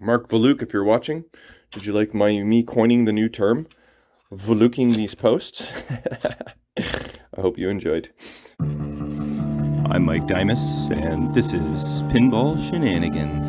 Mark Valuk, if you're watching, did you like me coining the new term, Valuking these posts? I hope you enjoyed. I'm Mike Dimas, and this is Pinball Shenanigans.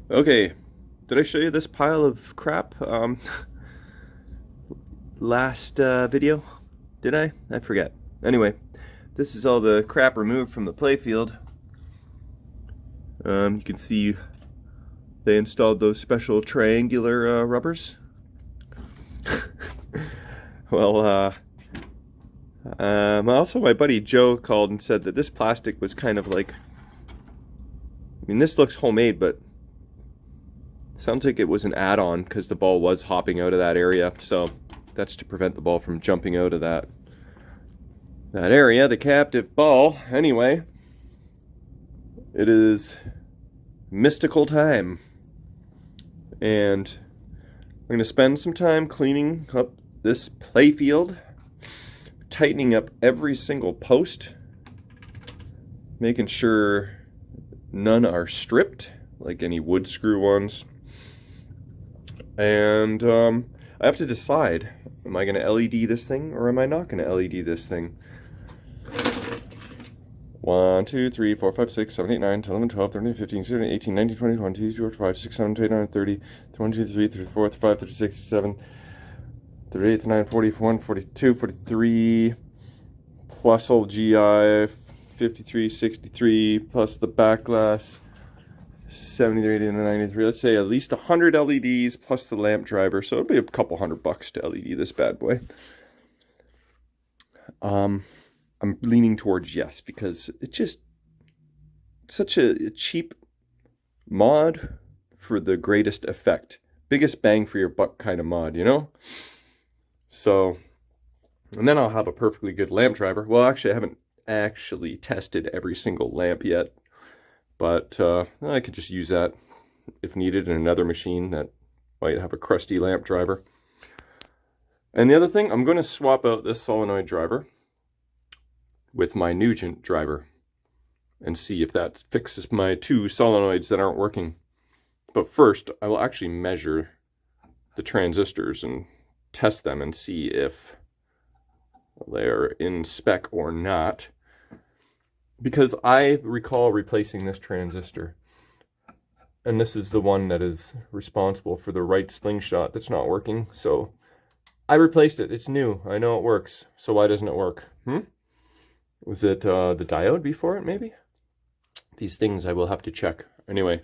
Okay, did I show you this pile of crap last video? Did I? I forget. Anyway, this is all the crap removed from the Playfield. You can see they installed those special triangular rubbers. Well, also my buddy Joe called and said that this plastic was kind of like, I mean, this looks homemade, but it sounds like it was an add-on because the ball was hopping out of that area. So that's to prevent the ball from jumping out of that area, the captive ball. Anyway, it is mystical time, and I'm going to spend some time cleaning up this Playfield, tightening up every single post, making sure none are stripped, like any wood screw ones. And I have to decide, am I going to LED this thing or am I not going to LED this thing? 1, 2, 3, 4, 5, 6, 7, 8, 9, 10, 11, 12, 13, 15, 16, 18, 19, 20, 21, 22, 23, 24, 25, 26, 27, 28, 29, 30, 22, 23, 34, 35, 36, 37, 38, 39, 40, 41, 42, 43, plus old GI, 53, 63, plus the back glass, 73, 80, 93. Let's say at least 100 LEDs plus the lamp driver. So it'll be a couple $100 to LED this bad boy. I'm leaning towards yes, because it's just such a cheap mod for the greatest effect. Biggest bang for your buck kind of mod, you know? So, and then I'll have a perfectly good lamp driver. Well, actually, I haven't actually tested every single lamp yet, but I could just use that if needed in another machine that might have a crusty lamp driver. And the other thing, I'm going to swap out this solenoid driver with my Nugent driver and see if that fixes my two solenoids that aren't working. But first, I will actually measure the transistors and test them and see if they're in spec or not. Because I recall replacing this transistor, and this is the one that is responsible for the right slingshot that's not working. So I replaced it. It's new. I know it works. So why doesn't it work? Was it the diode before it, maybe? These things I will have to check. Anyway,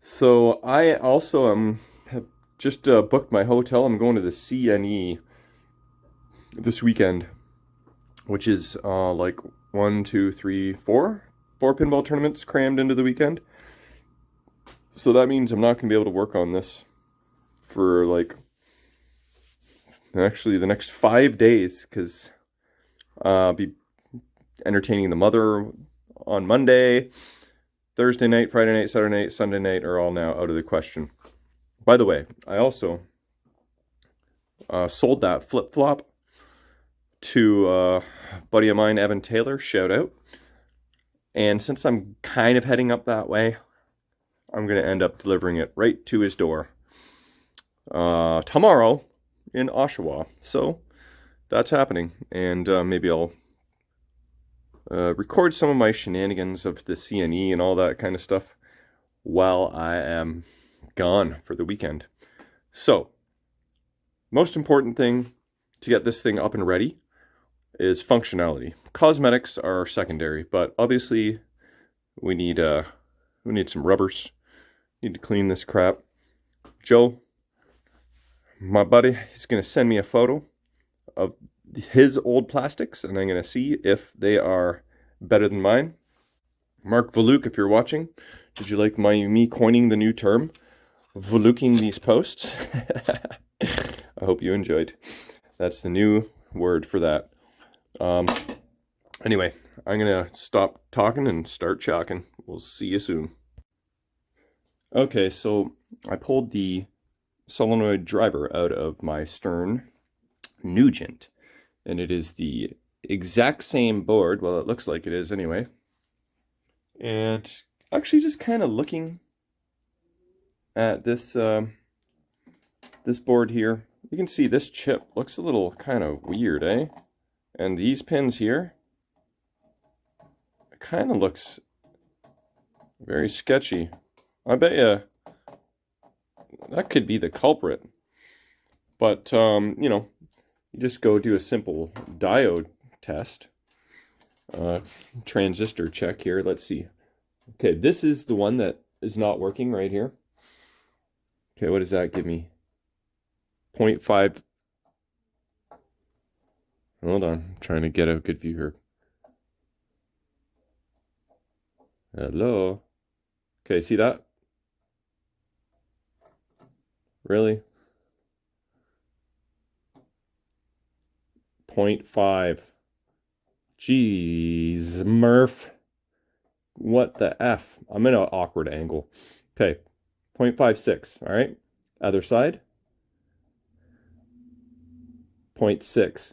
so I also have just booked my hotel. I'm going to the CNE this weekend, which is like 1, 2, 3, 4 pinball tournaments crammed into the weekend. So that means I'm not going to be able to work on this for like actually the next 5 days, because I'll be entertaining the mother on Monday. Thursday night, Friday night, Saturday night, Sunday night are all now out of the question. By the way, I also sold that flip-flop to a buddy of mine, Evan Taylor, shout out. And since I'm kind of heading up that way, I'm going to end up delivering it right to his door tomorrow in Oshawa. So that's happening, and maybe I'll record some of my shenanigans of the CNE and all that kind of stuff while I am gone for the weekend. So, most important thing to get this thing up and ready is functionality. Cosmetics are secondary, but obviously we need some rubbers. Need to clean this crap. Joe, my buddy, he's going to send me a photo of his old plastics, and I'm going to see if they are better than mine. Mark Valuk, if you're watching, did you like me coining the new term, Valuking these posts? I hope you enjoyed. That's the new word for that. Anyway, I'm going to stop talking and start chalking. We'll see you soon. Okay, so I pulled the solenoid driver out of my Stern Nugent, and it is the exact same board. Well, it looks like it is anyway. And actually just kind of looking at this this board here, you can see this chip looks a little kind of weird, eh? And these pins here, it kind of looks very sketchy. I bet you that could be the culprit. But, you know, you just go do a simple diode test. Transistor check here. Let's see. Okay, this is the one that is not working right here. Okay, what does that give me? 0.5. Hold on, I'm trying to get a good view here. Hello? Okay, see that? Really? 0.5. Jeez, Murph. What the F? I'm in an awkward angle. Okay, 0.56, all right? Other side? 0.6.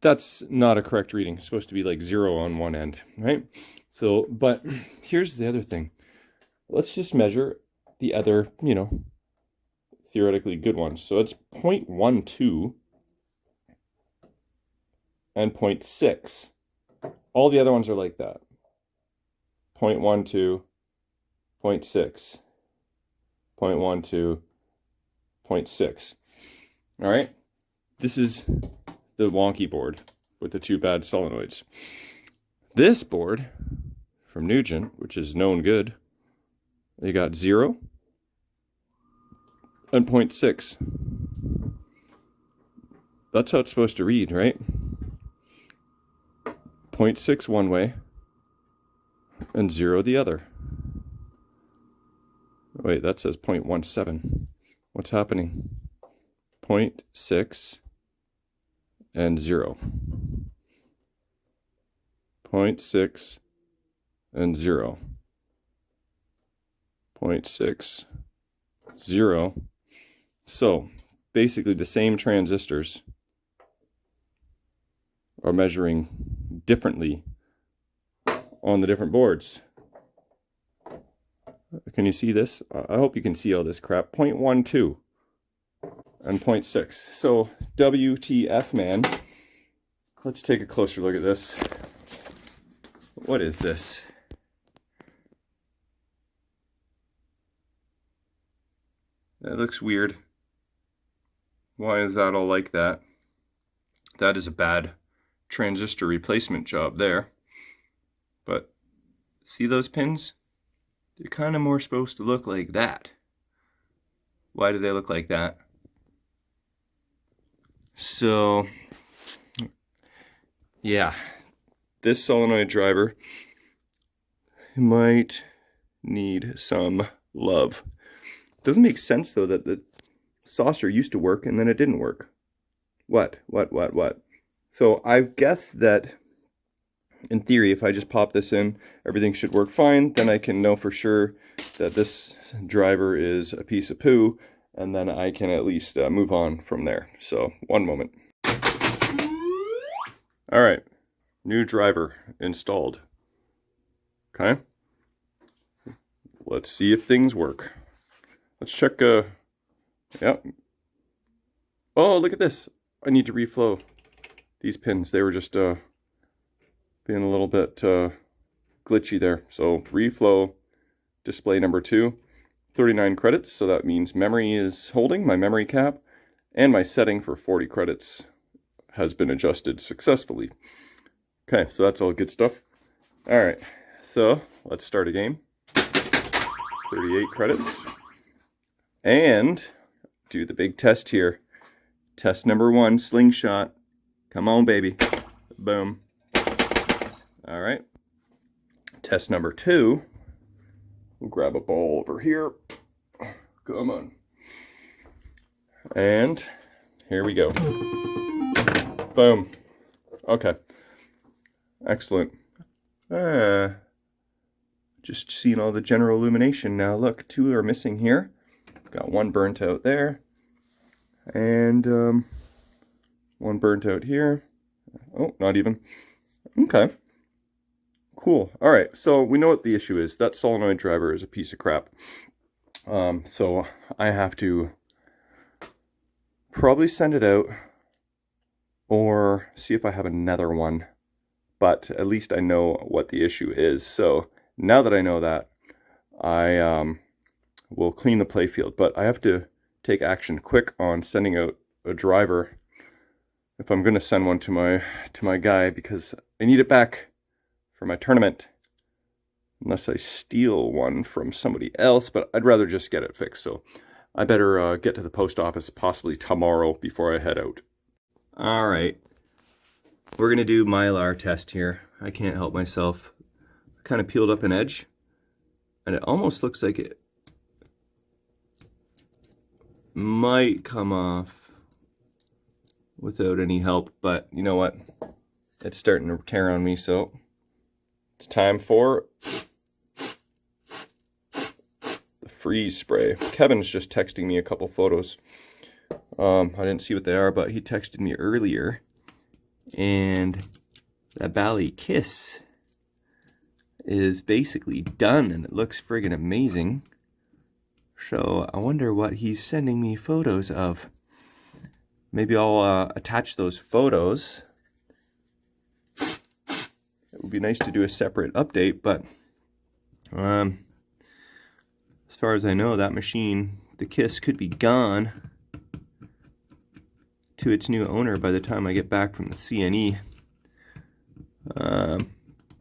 That's not a correct reading. It's supposed to be like 0 on one end, right? So, but here's the other thing. Let's just measure the other, you know, theoretically good ones. So it's 0.12 and 0.6. All the other ones are like that. 0.12, 0.6, 0.12, 0.6. All right? This is the wonky board with the two bad solenoids. This board from Nugent, which is known good, you got 0 and 0.6. That's how it's supposed to read, right? 0.6 one way and 0 the other. Wait, that says 0.17. What's happening? 0.6 and 0. 0.6 and 0. 0.6, 0. So basically the same transistors are measuring differently on the different boards. Can you see this? I hope you can see all this crap. 0.12 and 0.6. So WTF, man. Let's take a closer look at this. What is this? That looks weird. Why is that all like that? That is a bad transistor replacement job there. But see those pins? They're kind of more supposed to look like that. Why do they look like that? So, yeah, this solenoid driver might need some love. Doesn't make sense though that the saucer used to work and then it didn't work. What? So I guess that in theory, if I just pop this in, everything should work fine. Then I can know for sure that this driver is a piece of poo, and then I can at least move on from there. So, one moment. All right, new driver installed. Okay, let's see if things work. Let's check, yep. Oh, look at this. I need to reflow these pins. They were just being a little bit glitchy there. So reflow display number 2, 39 credits. So that means memory is holding, my memory cap, and my setting for 40 credits has been adjusted successfully. Okay, so that's all good stuff. All right, so let's start a game. 38 credits. And do the big test here. Test number 1, slingshot. Come on, baby. Boom. All right. Test number 2. We'll grab a ball over here. Come on. And here we go. Boom. Okay. Excellent. Just seeing all the general illumination now. Look, 2 are missing here. Got 1 burnt out there. And 1 burnt out here. Oh, not even. Okay. Cool. All right. So we know what the issue is. That solenoid driver is a piece of crap. So I have to probably send it out or see if I have another one. But at least I know what the issue is. So now that I know that, I will clean the playfield. But I have to take action quick on sending out a driver if I'm going to send one to my guy, because I need it back for my tournament. Unless I steal one from somebody else, but I'd rather just get it fixed. So I better get to the post office possibly tomorrow before I head out. All right. We're going to do Mylar test here. I can't help myself. I kind of peeled up an edge, and it almost looks like it might come off without any help, but you know what? It's starting to tear on me, so it's time for the freeze spray. Kevin's just texting me a couple photos. I didn't see what they are, but he texted me earlier, and that Bally Kiss is basically done, and it looks friggin' amazing. So I wonder what he's sending me photos of. Maybe I'll attach those photos. It would be nice to do a separate update, but as far as I know, that machine, the Kiss, could be gone to its new owner by the time I get back from the CNE.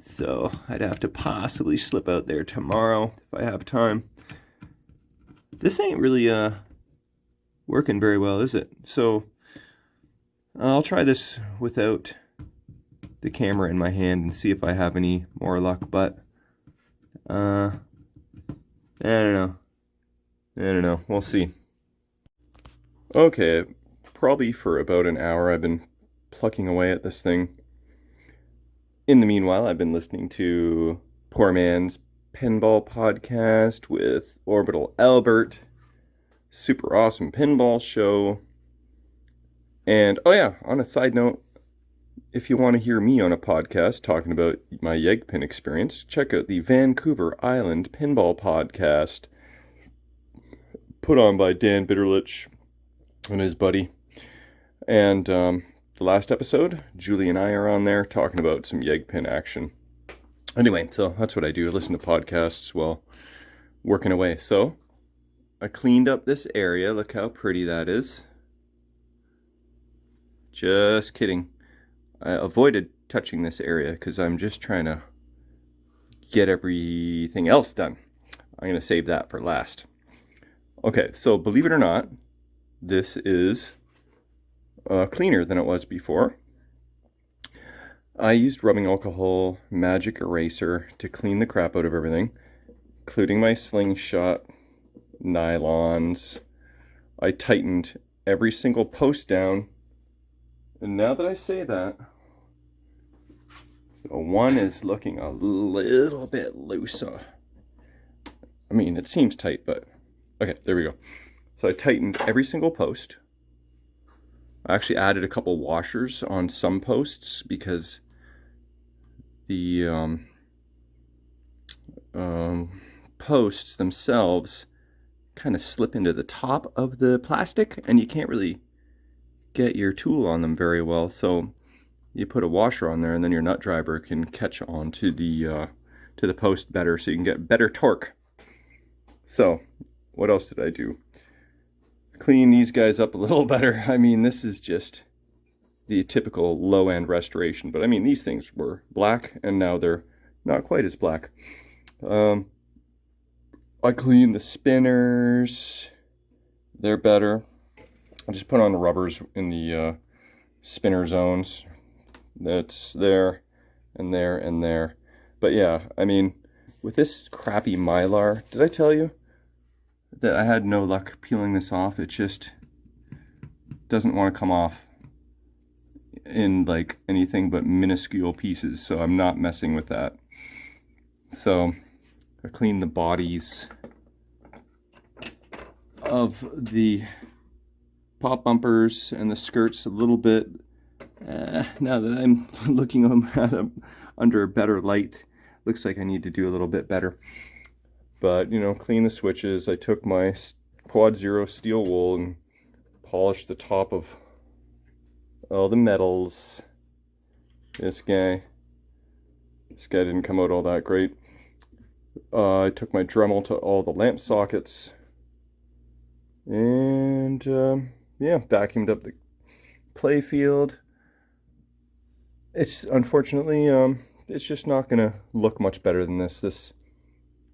So I'd have to possibly slip out there tomorrow if I have time. This ain't really working very well, is it? So I'll try this without the camera in my hand and see if I have any more luck, but I don't know. We'll see. Okay, probably for about an hour I've been plucking away at this thing. In the meanwhile, I've been listening to Poor Man's Pinball podcast with Orbital Albert. Super awesome pinball show. And, oh yeah, on a side note, if you want to hear me on a podcast talking about my Yegpin experience, check out the Vancouver Island Pinball podcast, put on by Dan Bitterlich and his buddy. And the last episode, Julie and I are on there talking about some Yegpin action. Anyway, so that's what I do. I listen to podcasts while working away. So I cleaned up this area. Look how pretty that is. Just kidding. I avoided touching this area because I'm just trying to get everything else done. I'm going to save that for last. Okay, so believe it or not, this is cleaner than it was before. I used rubbing alcohol magic eraser to clean the crap out of everything, including my slingshot, nylons. I tightened every single post down, and now that I say that, one is looking a little bit looser. I mean, it seems tight, but okay, there we go. So I tightened every single post. I actually added a couple washers on some posts because the posts themselves kind of slip into the top of the plastic, and you can't really get your tool on them very well. So you put a washer on there, and then your nut driver can catch on to the post better, so you can get better torque. So what else did I do? Clean these guys up a little better. I mean, this is just the typical low-end restoration, but I mean, these things were black, and now they're not quite as black. I cleaned the spinners. They're better. I just put on the rubbers in the spinner zones. That's there, and there, and there. But yeah, I mean, with this crappy Mylar, did I tell you that I had no luck peeling this off? It just doesn't want to come off in like anything but minuscule pieces, so I'm not messing with that. So I cleaned the bodies of the pop bumpers and the skirts a little bit, Now that I'm looking at them under a better light, looks like I need to do a little bit better. But, you know, clean the switches. I took my Quad Zero steel wool and polished the top of all the metals. This guy didn't come out all that great. I took my Dremel to all the lamp sockets. And, yeah, vacuumed up the Playfield. It's unfortunately, it's just not going to look much better than this. This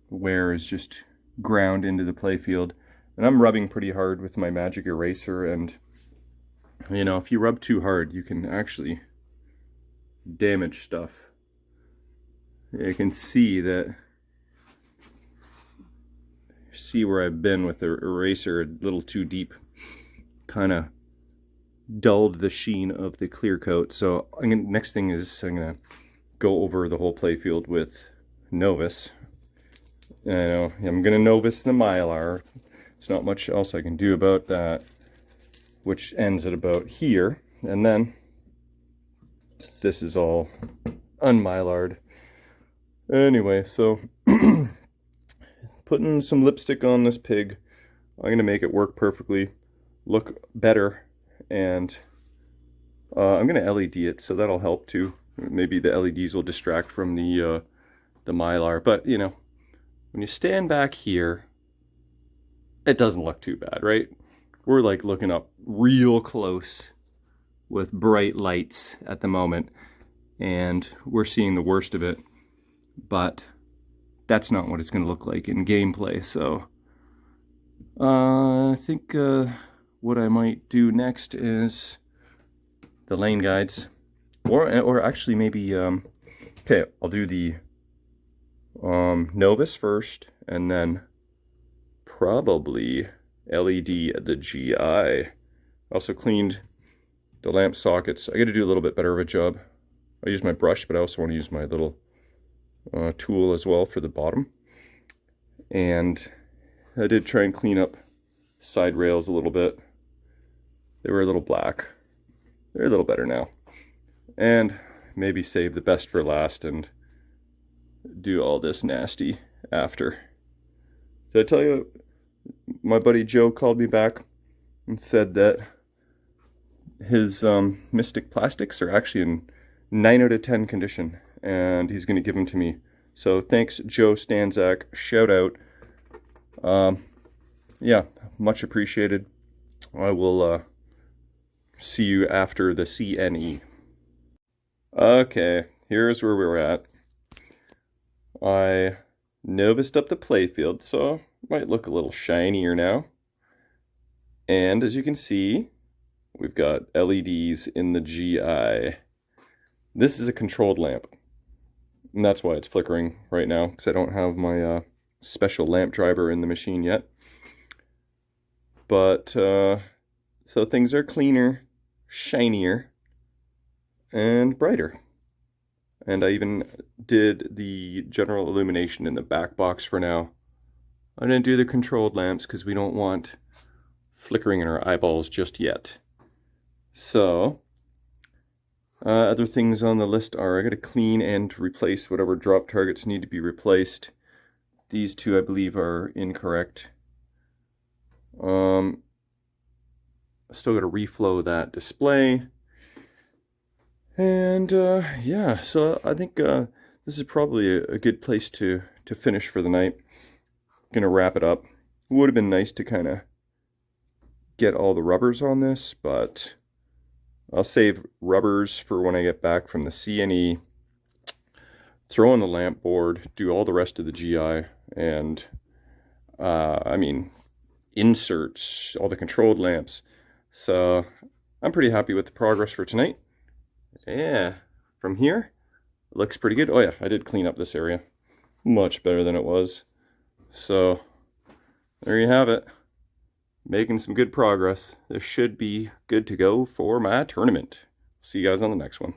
wear is just ground into the Playfield. And I'm rubbing pretty hard with my magic eraser, and you know, if you rub too hard, you can actually damage stuff. You can see where I've been with the eraser a little too deep. Kind of dulled the sheen of the clear coat. So next thing is I'm gonna go over the whole Playfield with Novus. I know I'm gonna Novus the Mylar. There's not much else I can do about that, which ends at about here, and then this is all unmylarred. Anyway, so putting some lipstick on this pig, I'm gonna make it work perfectly, look better, and I'm gonna LED it, so that'll help too. Maybe the LEDs will distract from the Mylar, but you know, when you stand back here, it doesn't look too bad, right? We're like looking up real close with bright lights at the moment, and we're seeing the worst of it, but that's not what it's going to look like in gameplay. So I think what I might do next is the lane guides, or actually maybe okay, I'll do the Novus first, and then probably LED the GI. Also cleaned the lamp sockets. I got to do a little bit better of a job. I use my brush, but I also want to use my little tool as well for the bottom. And I did try and clean up side rails a little bit. They were a little black. They're a little better now. And maybe save the best for last and do all this nasty after. Did I tell you, my buddy Joe called me back and said that his Mystic plastics are actually in 9 out of 10 condition, and he's going to give them to me. So thanks, Joe Stanzak. Shout out. Yeah, much appreciated. I will see you after the CNE. Okay, here's where we're at. I Novused up the Playfield, so it might look a little shinier now. And as you can see, we've got LEDs in the GI. This is a controlled lamp, and that's why it's flickering right now, because I don't have my special lamp driver in the machine yet. But, so things are cleaner, shinier, and brighter. And I even did the general illumination in the back box for now. I didn't do the controlled lamps because we don't want flickering in our eyeballs just yet. So, other things on the list are I got to clean and replace whatever drop targets need to be replaced. These two, I believe, are incorrect. Still got to reflow that display. And yeah, so I think this is probably a good place to finish for the night. Gonna wrap it up. Would have been nice to kind of get all the rubbers on this, but I'll save rubbers for when I get back from the CNE, throw in the lamp board, do all the rest of the GI, and I mean, inserts, all the controlled lamps. So I'm pretty happy with the progress for tonight. Yeah, from here, it looks pretty good. Oh yeah, I did clean up this area. Much better than it was. So, there you have it. Making some good progress. This should be good to go for my tournament. See you guys on the next one.